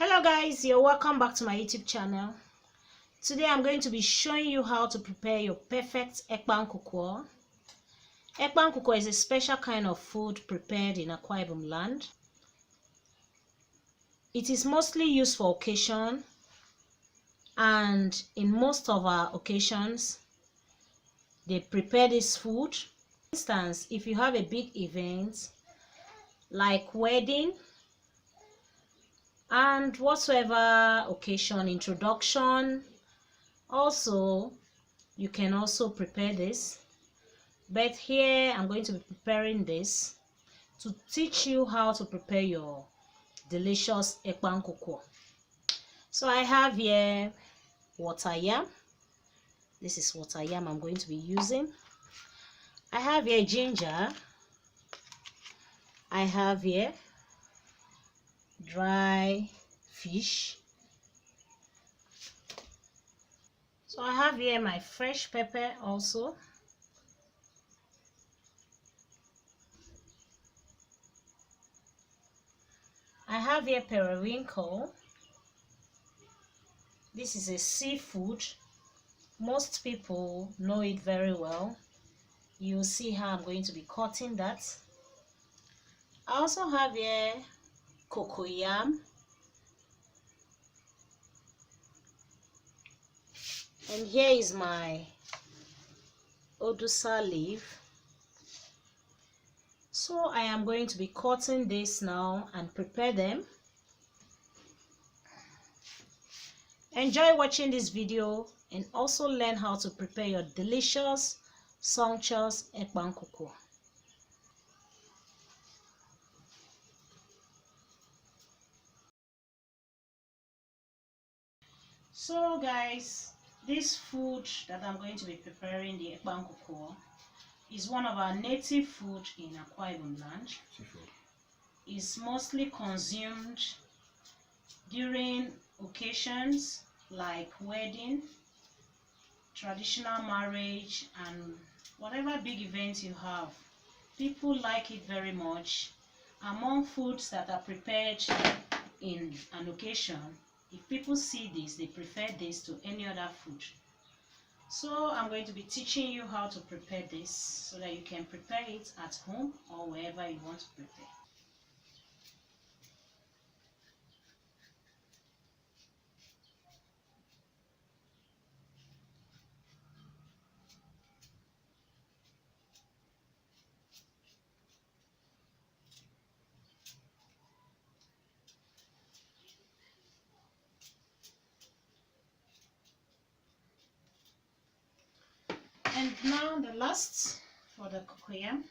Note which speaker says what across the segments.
Speaker 1: Hello guys, you're welcome back to my YouTube channel. Today I'm going to be showing you how to prepare your perfect Ekpang Nkukwo. Ekpang Nkukwo is a special kind of food prepared in Akwa Ibom land. It is mostly used for occasion, and in most of our occasions they prepare this food. For instance, if you have a big event like wedding and whatsoever occasion, introduction, also you can also prepare this, but here I'm going to be preparing this to teach you how to prepare your delicious Ekpang Nkukwo. So I have here water yam. This is water yam I'm going to be using. I have here ginger. I have here dry fish. So I have here my fresh pepper also. I have here periwinkle. This is a seafood. Most people know it very well. You'll see how I'm going to be cutting that. I also have here cocoyam. And here is my odusa leaf. So I am going to be cutting this now and prepare them. Enjoy watching this video and also learn how to prepare your delicious, sumptuous Ekpang Nkukwo. So guys, this food that I'm going to be preparing, the Ekpang Nkukwo, is one of our native food in Akwa Ibom land. It's mostly consumed during occasions like wedding, traditional marriage, and whatever big event you have. People like it very much. Among foods that are prepared in an occasion, if people see this, they prefer this to any other food. So I'm going to be teaching you how to prepare this so that you can prepare it at home or wherever you want to prepare. And now the last for the cocoyam.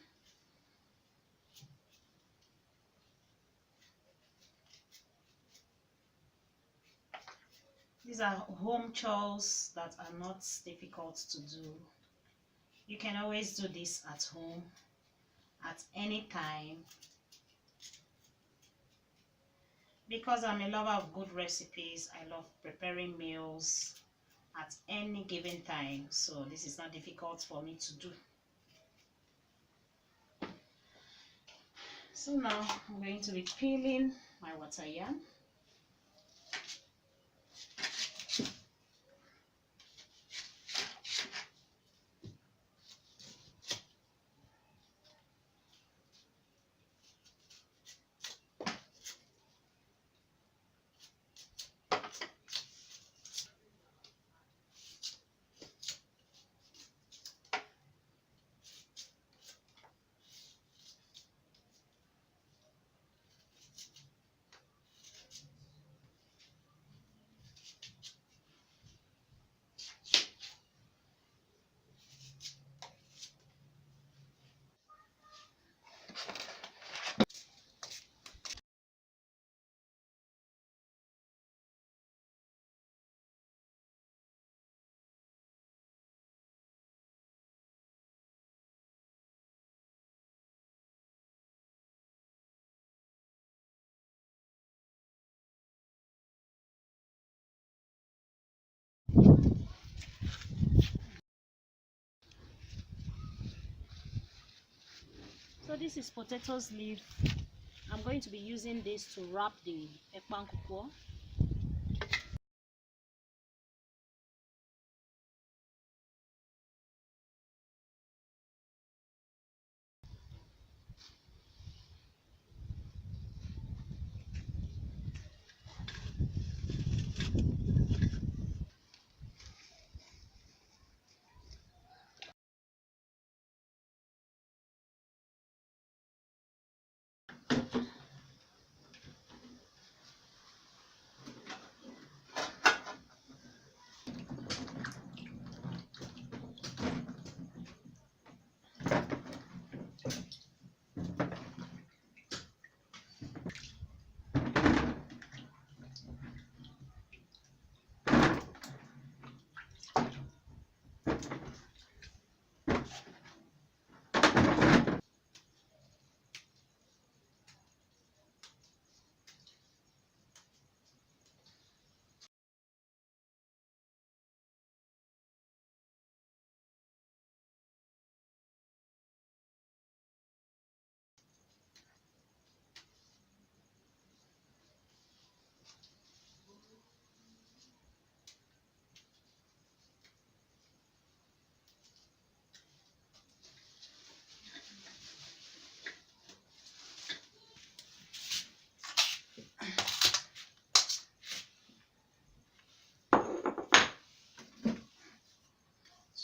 Speaker 1: These are home chores that are not difficult to do. You can always do this at home at any time. Because I'm a lover of good recipes, I love preparing meals at any given time, so this is not difficult for me to do. So now I'm going to be peeling my water yam. So this is potatoes leaf. I'm going to be using this to wrap the Ekpang Nkukwo.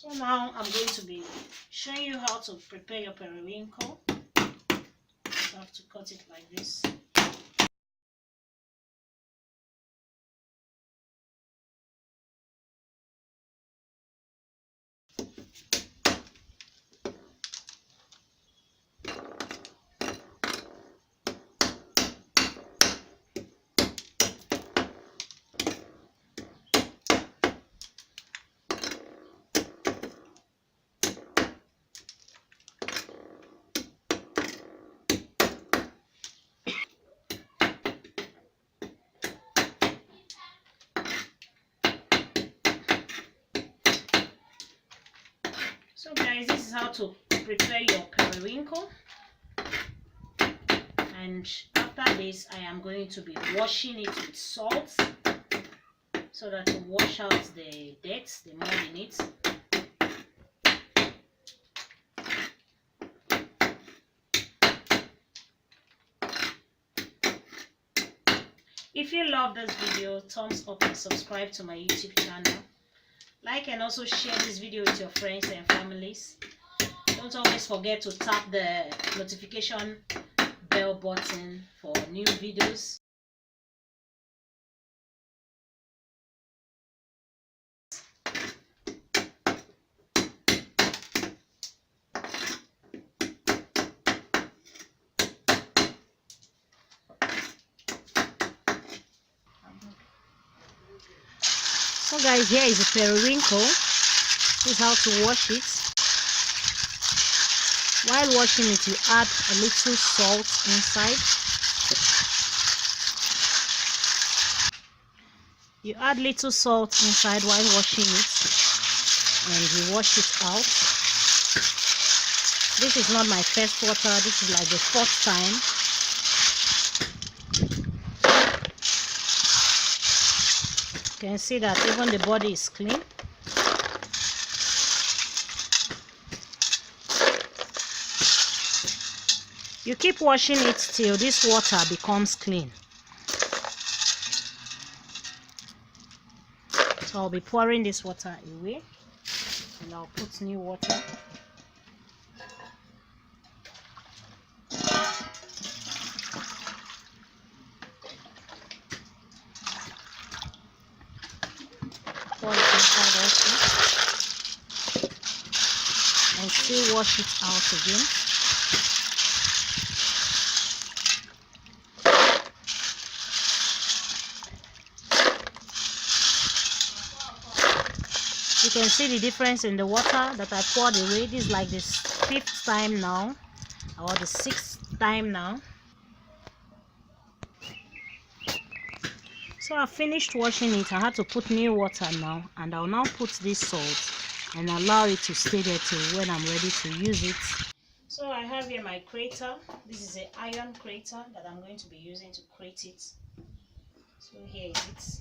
Speaker 1: So now I'm going to be showing you how to prepare your periwinkle. You have to cut it like this. So guys, this is how to prepare your periwinkle. And after this, I am going to be washing it with salt so that to wash out the dirt, the mud in it. If you love this video, thumbs up and subscribe to my YouTube channel. Like and also share this video with your friends and families. Don't always forget to tap the notification bell button for new videos. So guys, here is a periwinkle. This is how to wash it. While washing it, you add a little salt inside. You add little salt inside while washing it, and you wash it out. This is not my first water. This is like the fourth time. You can see that even the body is clean. You keep washing it till this water becomes clean. So I'll be pouring this water away and I'll put new water. Pour it inside also and still wash it out again. You can see the difference in the water that I poured away. This is like the 5th time now, or the 6th time now. So I finished washing it. I had to put new water now, and I'll now put this salt and allow it to stay there till when I'm ready to use it. So I have here my crater. This is an iron crater that I'm going to be using to crate it. So here is it.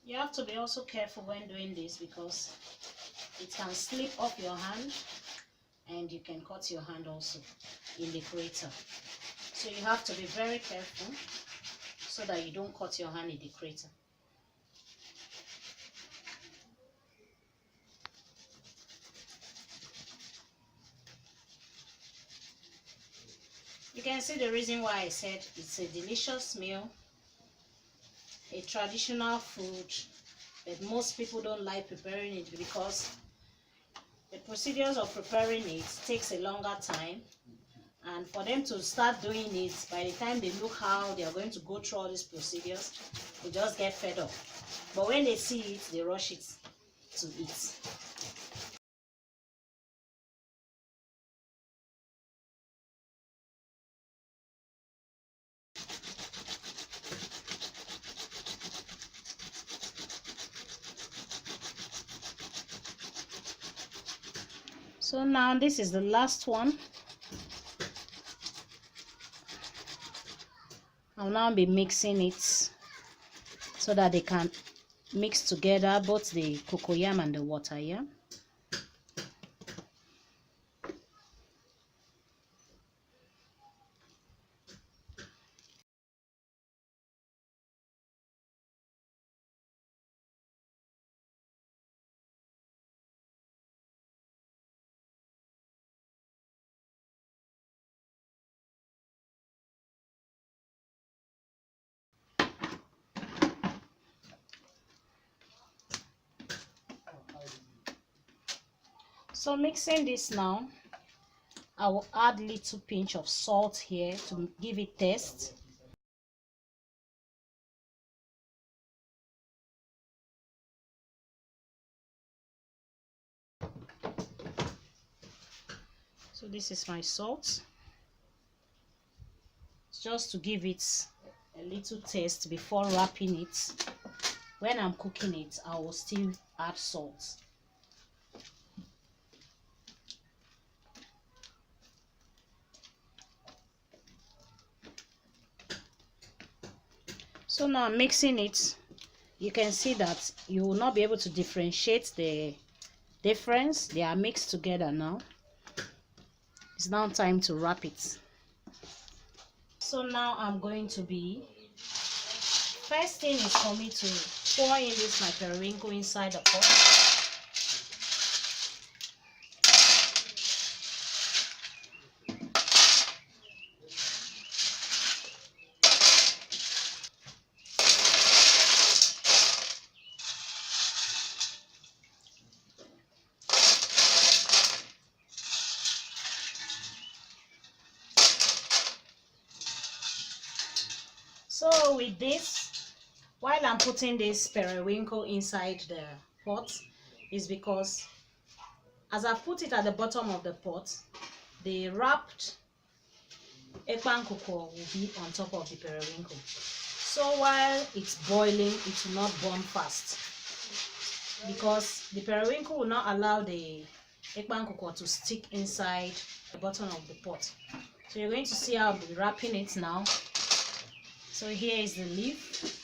Speaker 1: You have to be also careful when doing this because it can slip off your hand and you can cut your hand also in the crater. So you have to be very careful so that you don't cut your hand in the crater. You can see the reason why I said it's a delicious meal, a traditional food, but most people don't like preparing it because the procedures of preparing it takes a longer time, and for them to start doing it, by the time they look how they are going to go through all these procedures, they just get fed up. But when they see it, they rush it to eat. So now this is the last one. I'll now be mixing it so that they can mix together, both the cocoyam and the water. Yeah. So mixing this now, I will add little pinch of salt here to give it taste. So this is my salt. It's just to give it a little taste before wrapping it. When I'm cooking it, I will still add salt. So now I'm mixing it. You can see that you will not be able to differentiate the difference. They are mixed together now. It's now time to wrap it. So now I'm going to be, first thing is for me to pour in this my periwinkle inside the pot. So with this, while I'm putting this periwinkle inside the pot, is because as I put it at the bottom of the pot, the wrapped Ekpang Nkukwo will be on top of the periwinkle. So while it's boiling, it will not burn fast, because the periwinkle will not allow the Ekpang Nkukwo to stick inside the bottom of the pot. So you're going to see how I'll be wrapping it now. So here is the leaf.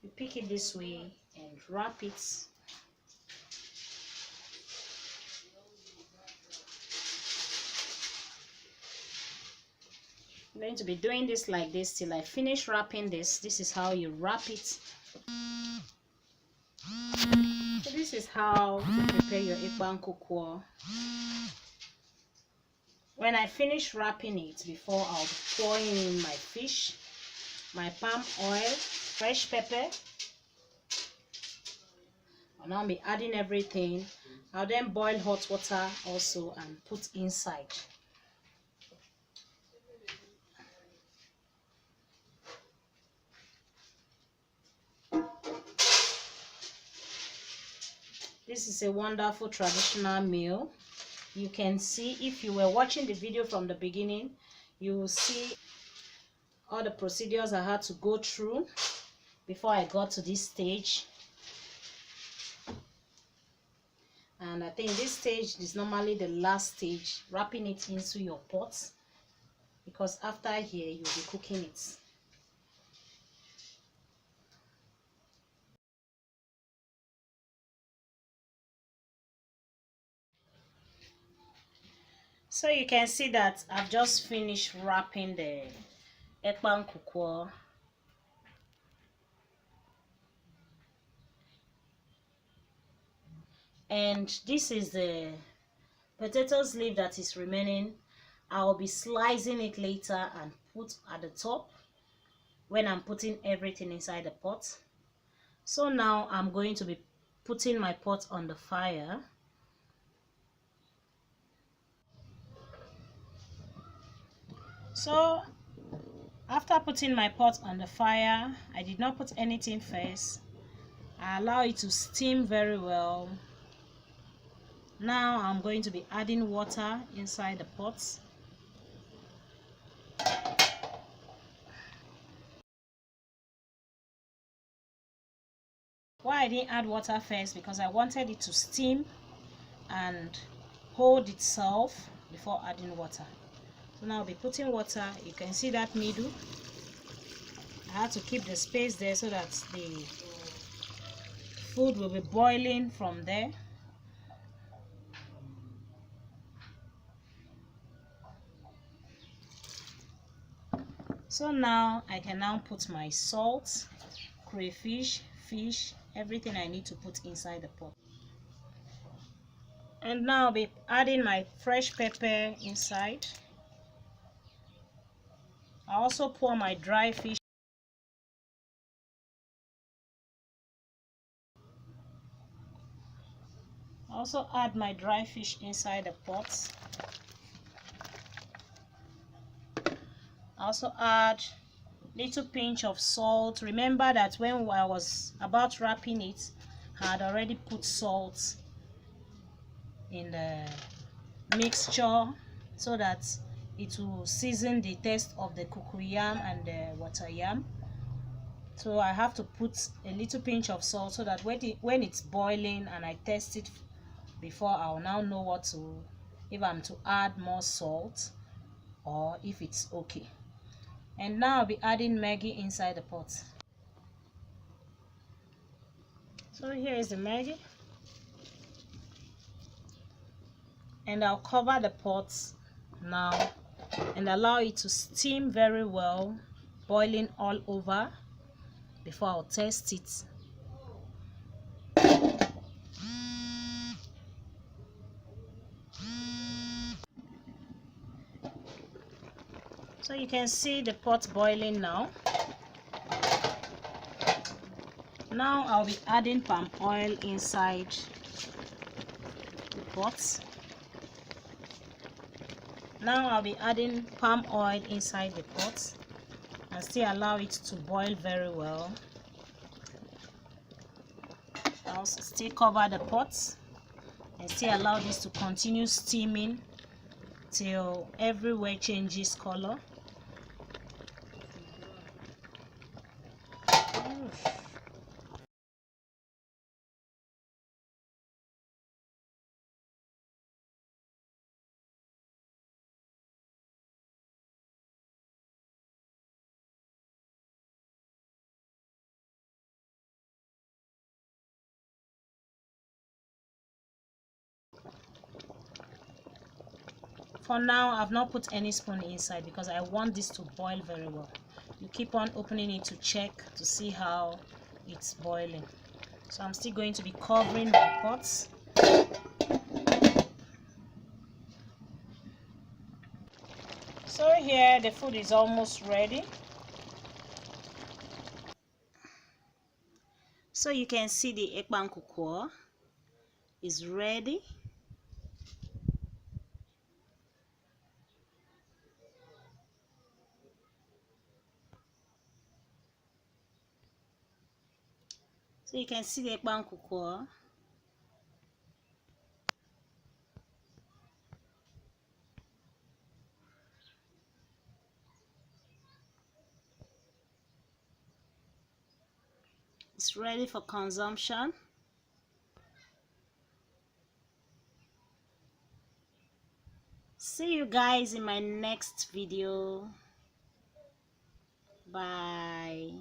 Speaker 1: You pick it this way and wrap it. I'm going to be doing this like this till I finish wrapping this. This is how you wrap it. So this is how to prepare your Ekpang Nkukwo. When I finish wrapping it, before I'll be pouring in my fish, my palm oil, fresh pepper. I'll now be adding everything. I'll then boil hot water also and put inside. This is a wonderful traditional meal. You can see, if you were watching the video from the beginning, you will see all the procedures I had to go through before I got to this stage. And I think this stage is normally the last stage, wrapping it into your pot, because after here you'll be cooking it. So you can see that I've just finished wrapping the Ekpang Nkukwo. And this is the potatoes leaf that is remaining. I'll be slicing it later and put at the top when I'm putting everything inside the pot. So now I'm going to be putting my pot on the fire. So after putting my pot on the fire, I did not put anything first. I allow it to steam very well. Now I'm going to be adding water inside the pot. Why I didn't add water first, because I wanted it to steam and hold itself before adding water. So now I'll be putting water. You can see that middle. I had to keep the space there so that the food will be boiling from there. So now I can now put my salt, crayfish, fish, everything I need to put inside the pot. And now I'll be adding my fresh pepper inside. I also pour my dry fish. I also add my dry fish inside the pot. I also add little pinch of salt. Remember that when I was about wrapping it, I had already put salt in the mixture so that it will season the taste of the cocoyam and the water yam. So I have to put a little pinch of salt so that when it's boiling and I taste it before, I'll now know if I'm to add more salt or if it's okay. And now I'll be adding Maggi inside the pot. So here is the Maggi. And I'll cover the pot now and allow it to steam very well, boiling all over before I'll taste it. So you can see the pot boiling now. Now I'll be adding palm oil inside the pot. Now I'll be adding palm oil inside the pot and still allow it to boil very well. I'll still cover the pot and still allow this to continue steaming till everywhere changes color. For now, I've not put any spoon inside because I want this to boil very well. You keep on opening it to check to see how it's boiling. So I'm still going to be covering my pots. So here the food is almost ready. So you can see the Ekpang Nkukwo is ready. So you can see the Ekpang Nkukwo. It's ready for consumption. See you guys in my next video. Bye.